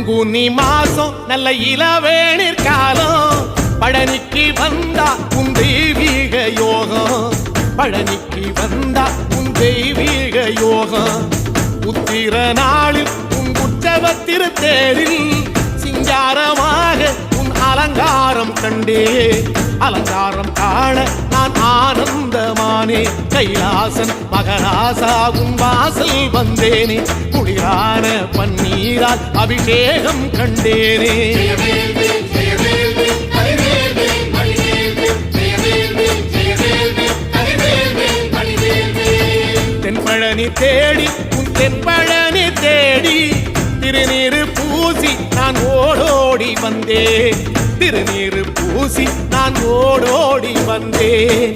பங்குனி மாசம் நல்ல இளவேணிற் காலம் பழனிக்கு வந்தா உன் தெய்வீக யோகம் பழனிக்கு வந்தா உன் தெய்வீக யோகம் உத்திர நாளில் உன் உற்சவ திருத்தேரில் சிங்காரமாக உன் அலங்காரம் கண்டே அலங்காரம் காண நான் ஆனந்தமானே கைலாசன் மகராசா உன் வாசல் வந்தேனே குளிரான பன்னீரால் அபிஷேகம் கண்டேனே தென்பழனி தேடி உன் தென்பழனி தேடி திருநீரு பூசி நான் ஓடோடி வந்தேன் திருநீரு பூசி நான் ஓடோடி வந்தேன்